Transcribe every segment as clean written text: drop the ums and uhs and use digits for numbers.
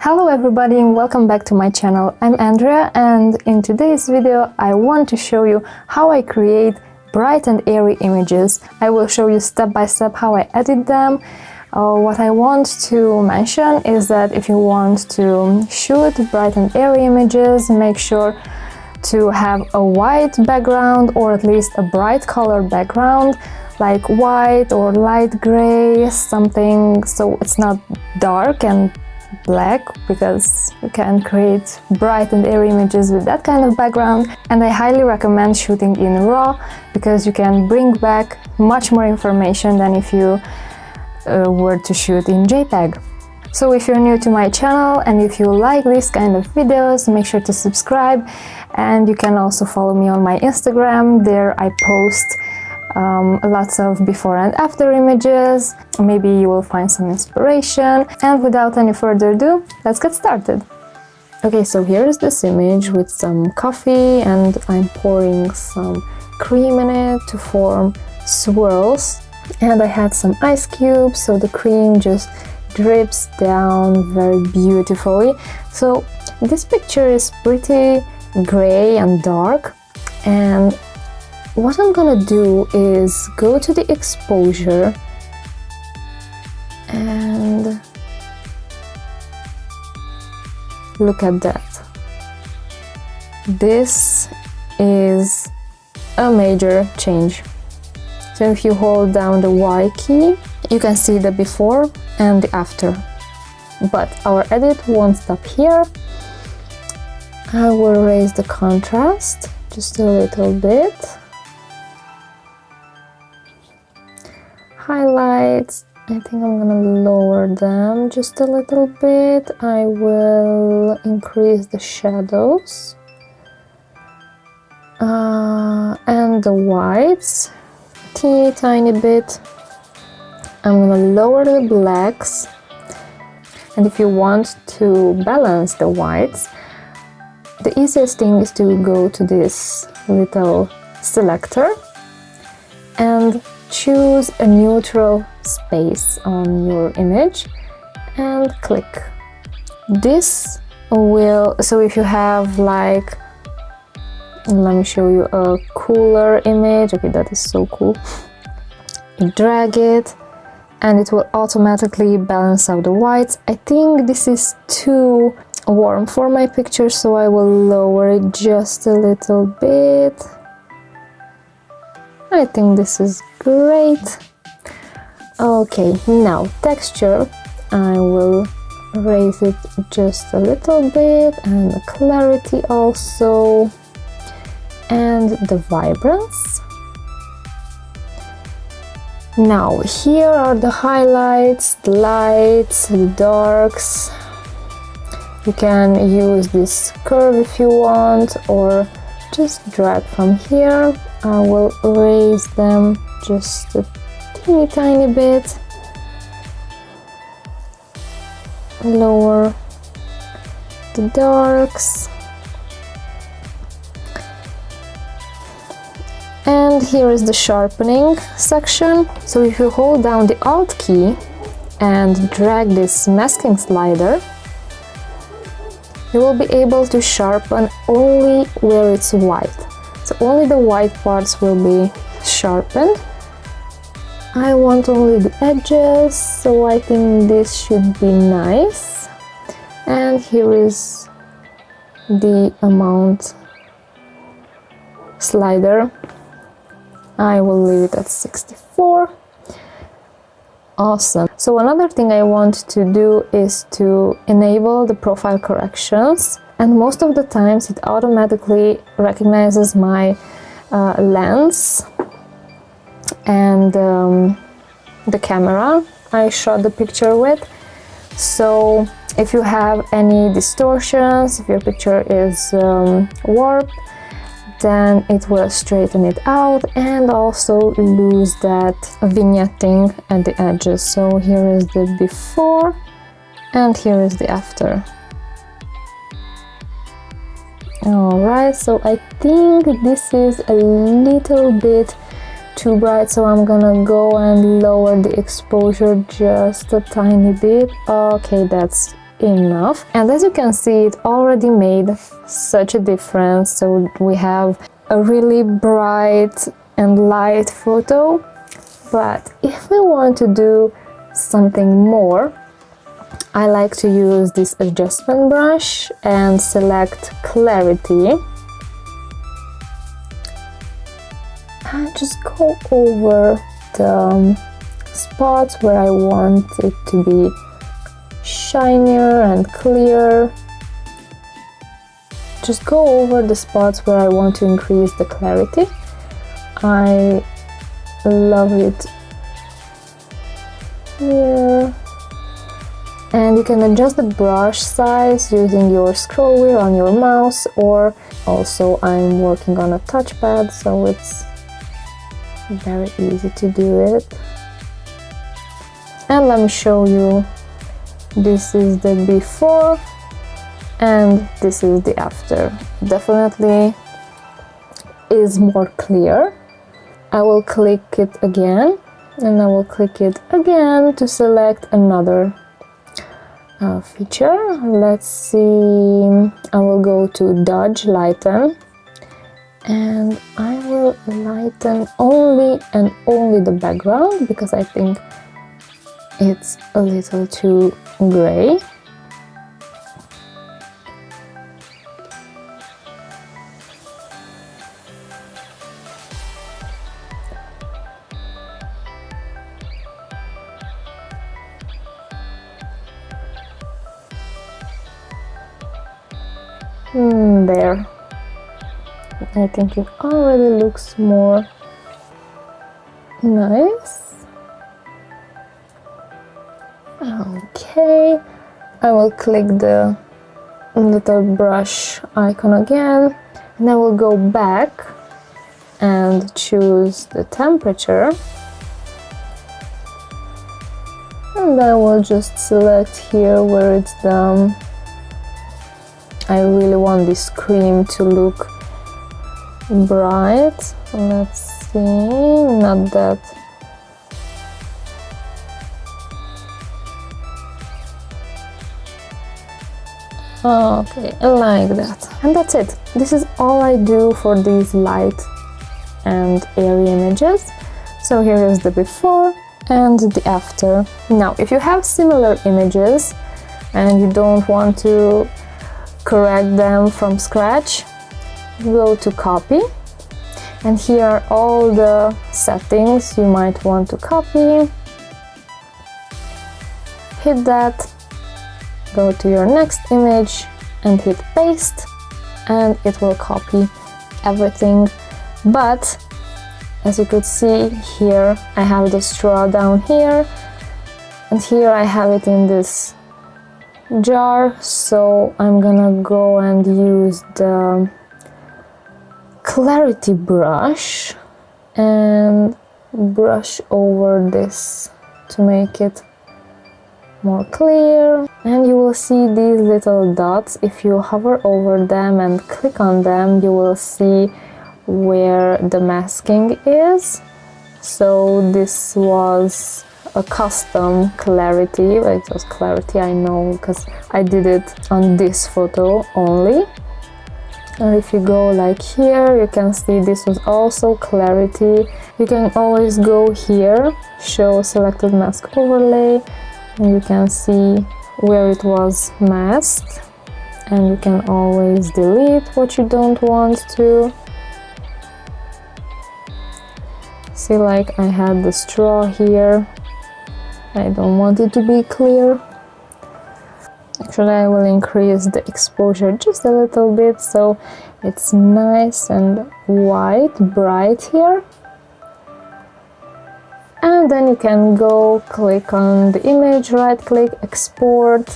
Hello everybody and welcome back to my channel. I'm Andrea, and in today's video I want to show you how I create bright and airy images. I will show you step by step how I edit them. What I want to mention is that if you want to shoot bright and airy images, make sure to have a white background or at least a bright color background, like white or light gray, something so it's not dark and black, because you can create bright and airy images with that kind of background. And I highly recommend shooting in RAW because you can bring back much more information than if you were to shoot in JPEG. So if you're new to my channel and if you like this kind of videos, make sure to subscribe, and you can also follow me on my Instagram. There I post lots of before and after images. Maybe you will find some inspiration. And without any further ado, let's get started. Okay, so here is this image with some coffee, and I'm pouring some cream in it to form swirls. And I had some ice cubes, so the cream just drips down very beautifully. So this picture is pretty gray and dark, and what I'm gonna do is go to the exposure and look at that. This is a major change. So if you hold down the Y key, you can see the before and the after. But our edit won't stop here. I will raise the contrast just a little bit. Highlights, I think I'm gonna lower them just a little bit. I will increase the shadows and the whites teeny tiny bit. I'm gonna lower the blacks, and if you want to balance the whites, the easiest thing is to go to this little selector and choose a neutral space on your image and click. This will, so if you have like, let me show you a cooler image. Okay, that is so cool. You drag it and it will automatically balance out the whites. I think this is too warm for my picture, so I will lower it just a little bit. I think this is great. Okay, now texture, I will raise it just a little bit, and the clarity also, and the vibrance. Now here are the highlights, the lights, the darks. You can use this curve if you want, or just drag from here. I will raise them just a teeny tiny bit, lower the darks, and here is the sharpening section. So if you hold down the Alt key and drag this masking slider, you will be able to sharpen only where it's white. So only the white parts will be sharpened. I want only the edges, so I think this should be nice. And here is the amount slider. I will leave it at 64. Awesome. So another thing I want to do is to enable the profile corrections, and most of the times it automatically recognizes my lens and the camera I shot the picture with. So if you have any distortions, if your picture is warped, then it will straighten it out and also lose that vignetting at the edges. So here is the before and here is the after. Alright, so I think this is a little bit too bright, so I'm gonna go and lower the exposure just a tiny bit. Okay, that's enough. And as you can see, it already made such a difference. So we have a really bright and light photo. But if we want to do something more, I like to use this adjustment brush and select clarity. And just go over the spots where I want it to be shinier and clear. Just go over the spots where I want to increase the clarity. I love it here. And you can adjust the brush size using your scroll wheel on your mouse, or also I'm working on a touchpad, so it's very easy to do it. And let me show you, this is the before and this is the after. Definitely is more clear. I will click it again and I will click it again to select another feature. Let's see, I will go to Dodge Lighten and I will lighten only and only the background because I think it's a little too gray. There. I think it already looks more nice. Okay, I will click the little brush icon again and I will go back and choose the temperature, and I will just select here where it's the I really want this cream to look bright. Let's see, not that. Okay, I like that. And that's it. This is all I do for these light and airy images. So here is the before and the after. Now, if you have similar images and you don't want to correct them from scratch, go to copy, and here are all the settings you might want to copy. Hit that, go to your next image and hit paste, and it will copy everything. But as you could see here, I have the straw down here, and here I have it in this jar, so I'm gonna go and use the clarity brush and brush over this to make it more clear. And you will see these little dots. If you hover over them and click on them, you will see where the masking is. So this was a custom clarity. It was clarity, I know, because I did it on this photo only. And if you go like here, you can see this was also clarity. You can always go here, show selected mask overlay, and you can see where it was masked, and you can always delete what you don't want to. See, like I had the straw here, I don't want it to be clear. Actually, I will increase the exposure just a little bit so it's nice and white, bright here. And then you can go click on the image, right click, export,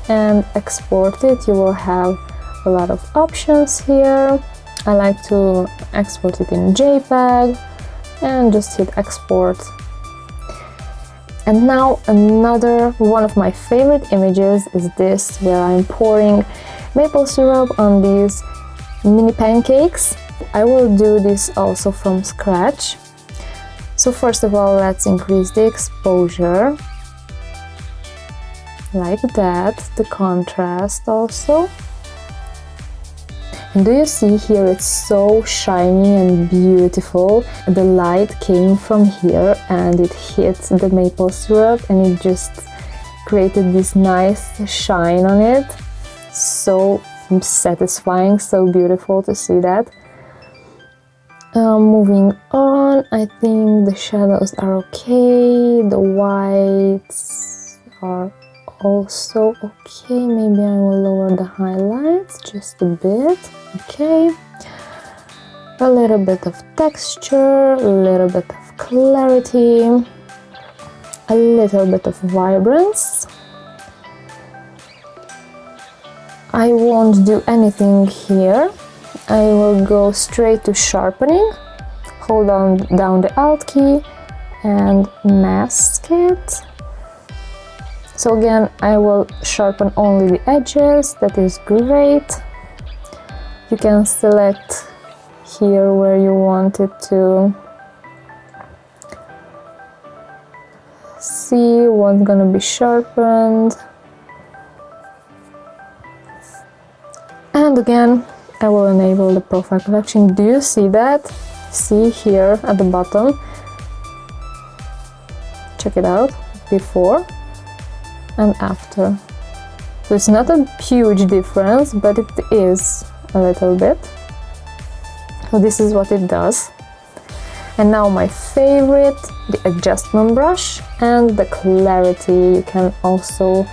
and export it. You will have a lot of options here. I like to export it in JPEG and just hit export. And now another one of my favorite images is this, where I'm pouring maple syrup on these mini pancakes. I will do this also from scratch. So first of all, let's increase the exposure. like that, the contrast also. And do you see here, it's so shiny and beautiful. The light came from here and it hit the maple syrup and it just created this nice shine on it. So satisfying, so beautiful to see that. Moving on, I think the shadows are okay, the whites are also okay. Maybe I will lower the highlights just a bit. Okay, a little bit of texture, a little bit of clarity, a little bit of vibrance. I won't do anything here. I will go straight to sharpening. Hold down the Alt key and mask it. So again, I will sharpen only the edges. That is great. You can select here where you want it to see what's gonna be sharpened. And again, I will enable the profile correction. Do you see that? See here at the bottom. Check it out, before and after. So it's not a huge difference, but it is a little bit. So this is what it does. And now my favorite, the adjustment brush and the clarity. You can also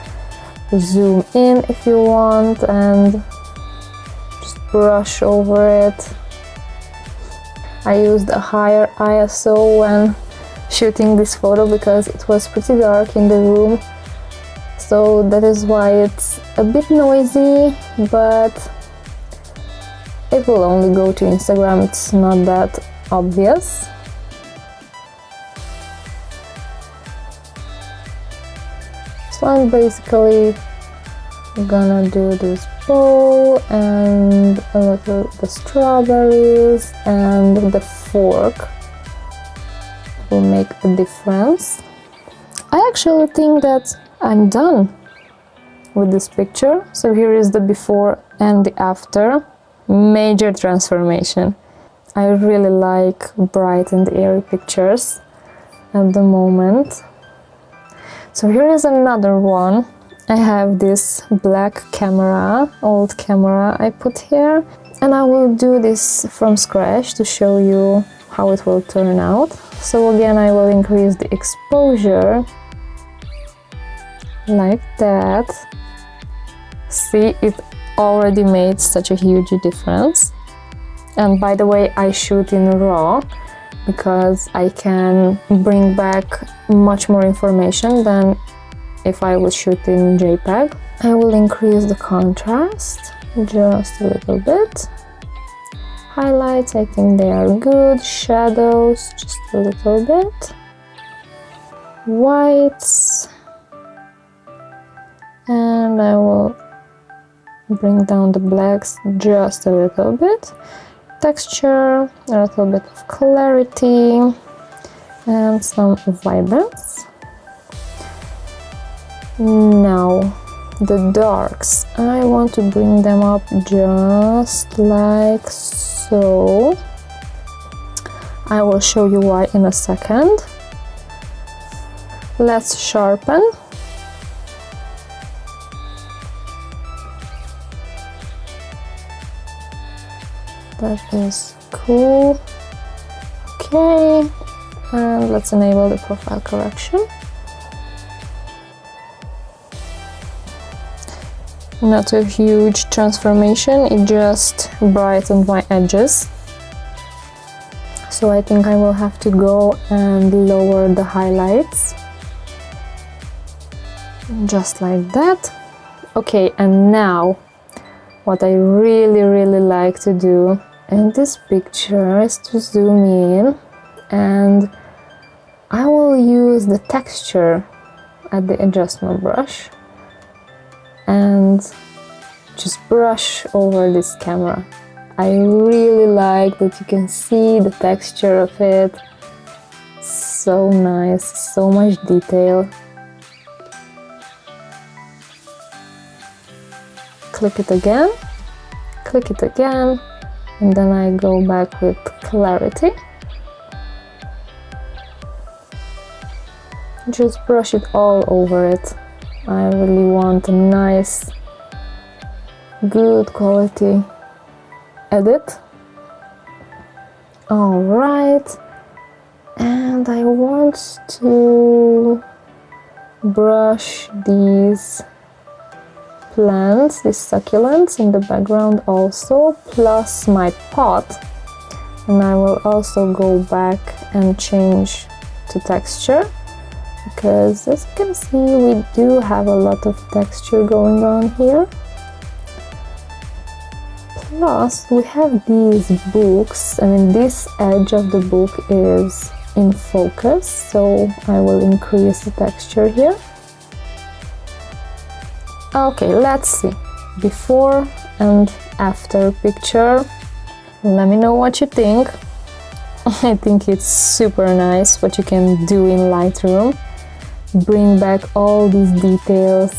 zoom in if you want and just brush over it. I used a higher ISO when shooting this photo because it was pretty dark in the room. So that is why it's a bit noisy, but it will only go to Instagram, it's not that obvious. So I'm basically gonna do this bow and a little the strawberries, and the fork will make a difference. I actually think that I'm done with this picture. So here is the before and the after. Major transformation. I really like bright and airy pictures at the moment. So here is another one. I have this black camera, old camera I put here, and I will do this from scratch to show you how it will turn out. So again, I will increase the exposure like that. See, it already made such a huge difference. And by the way, I shoot in RAW because I can bring back much more information than if I would shoot in JPEG. I will increase the contrast just a little bit. Highlights, I think they are good. Shadows, just a little bit. Whites. And I will bring down the blacks just a little bit. Texture, a little bit of clarity, and some vibrance. Now, the darks, I want to bring them up just like so. I will show you why in a second. Let's sharpen. That is cool. Okay, and let's enable the profile correction. Not a huge transformation, it just brightened my edges. So I think I will have to go and lower the highlights. Just like that. Okay, and now what I really like to do in this picture is to zoom in, and I will use the texture at the adjustment brush and just brush over this camera. I really like that you can see the texture of it. So nice, so much detail. click it again, and then I go back with clarity. Just brush it all over it. I really want a nice, good quality edit. Alright, and I want to brush these plants, these succulents in the background also, plus my pot. And I will also go back and change to texture, because as you can see we do have a lot of texture going on here. Plus we have these books, I mean this edge of the book is in focus, so I will increase the texture here. Okay, let's see, before and after picture. Let me know what you think. I think it's super nice what you can do in Lightroom. Bring back all these details.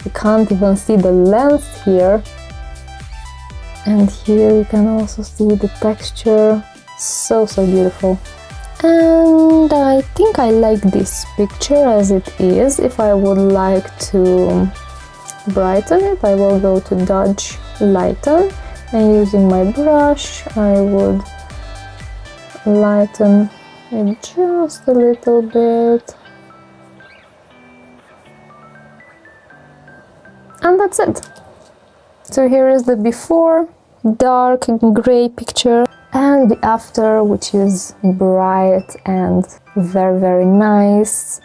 You can't even see the length here. And here you can also see the texture. So beautiful. And I think I like this picture as it is. If I would like to brighten it, I will go to Dodge Lighten, and using my brush I would lighten it just a little bit. And that's it. So here is the before, dark gray picture, and the after, which is bright and very nice,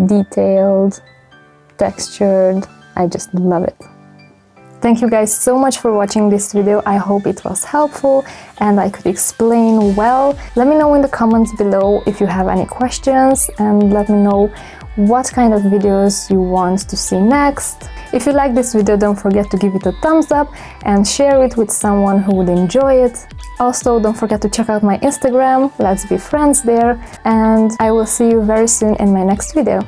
detailed, textured. I just love it. Thank you guys so much for watching this video. I hope it was helpful and I could explain well. Let me know in the comments below if you have any questions, and let me know what kind of videos you want to see next. If you like this video, don't forget to give it a thumbs up and share it with someone who would enjoy it. Also, don't forget to check out my Instagram, let's be friends there, and I will see you very soon in my next video.